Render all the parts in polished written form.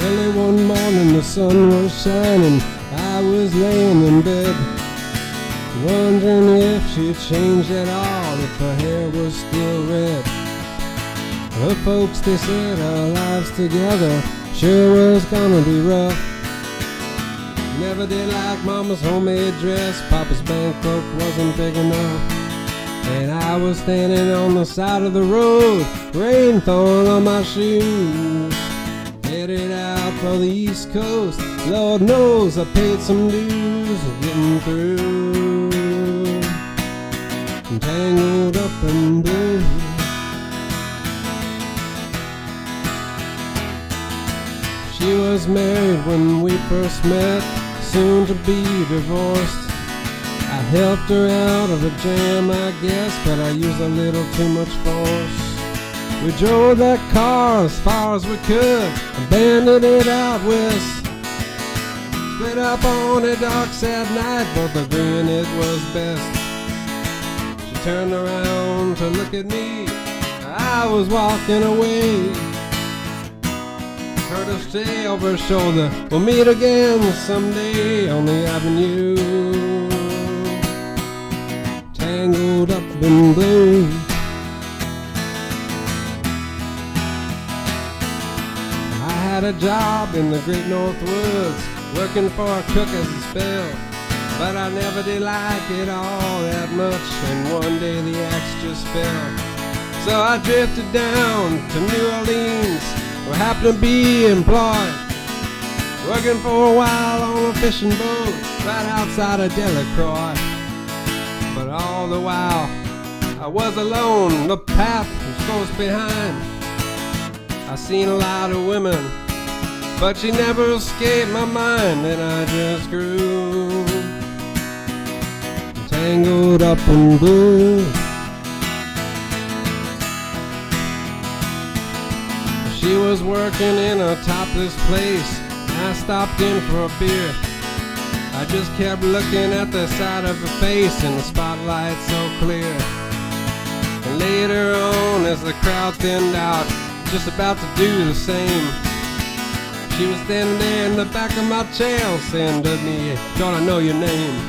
Early one morning the sun was shining. I was laying in bed, wondering if she'd changed at all, if her hair was still red. Her folks, they said our lives together sure was gonna be rough. Never did like Mama's homemade dress, Papa's bankbook wasn't big enough. And I was standing on the side of the road, rain falling on my shoes, headed out for the East Coast. Lord knows I paid some dues getting through. Tangled up in blue. She was married when we first met, soon to be divorced. I helped her out of a jam, I guess, but I used a little too much force. We drove that car as far as we could, abandoned it out west. Split up on the docks at night, both agreeing it was best. She turned around to look at me, I was walking away. Heard her say over her shoulder, we'll meet again someday on the avenue. Tangled up in blue. I had a job in the great North Woods, working for a cook as a spell, but I never did like it all that much, and one day the axe just fell. So I drifted down to New Orleans, where I happened to be employed, working for a while on a fishing boat right outside of Delacroix. But all the while I was alone, the path was close behind. I seen a lot of women, but she never escaped my mind, and I just grew tangled up in blue. She was working in a topless place, I stopped in for a beer. I just kept looking at the side of her face in the spotlight so clear. And later on, as the crowd thinned out, just about to do the same, she was standing there in the back of my chair saying to me, don't I know your name?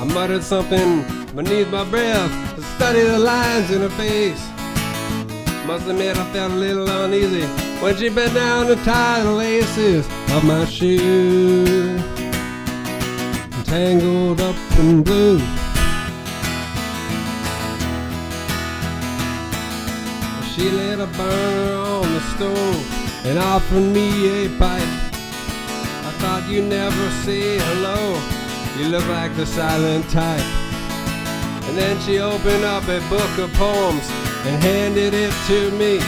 I muttered something beneath my breath to study the lines in her face. Must admit I felt a little uneasy when she bent down to tie the laces of my shoe. Tangled up in blue. She lit a burner on the stove and offered me a pipe. I thought you'd never say hello, you look like the silent type. And then she opened up a book of poems and handed it to me,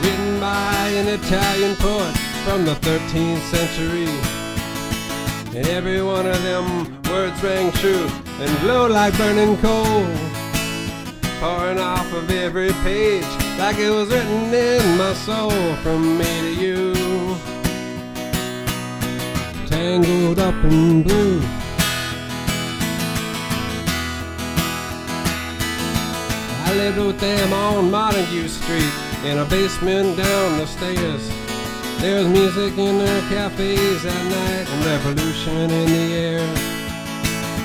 written by an Italian poet from the 13th century. And every one of them words rang true and glowed like burning coal, pouring off of every page like it was written in my soul, from me to you. Tangled up in blue. I lived with them on Montague Street, in a basement down the stairs. There was music in their cafes at night and revolution in the air.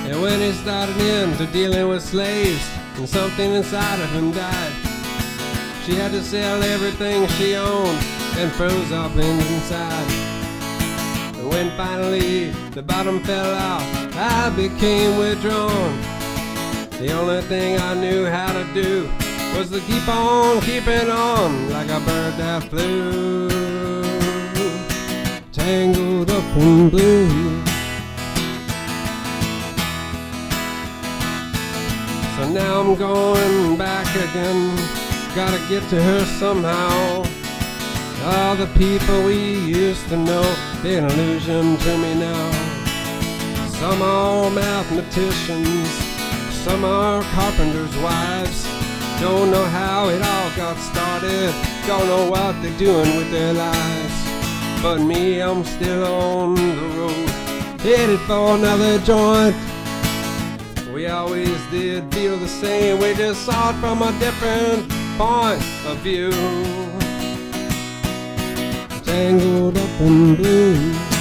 And when he started into dealing with slaves and something inside of him died, she had to sell everything she owned and froze up inside. And when finally the bottom fell out, I became withdrawn. The only thing I knew how to do was to keep on keeping on like a bird that flew. Tangled up in blue. So now I'm going back again, gotta get to her somehow. All the people we used to know, they're an illusion to me now. Some are mathematicians, some are carpenters' wives. Don't know how it all got started, don't know what they're doing with their lives. But me, I'm still on the road, headed for another joint. We always did feel the same, we just saw it from a different point of view. tangled up in blue.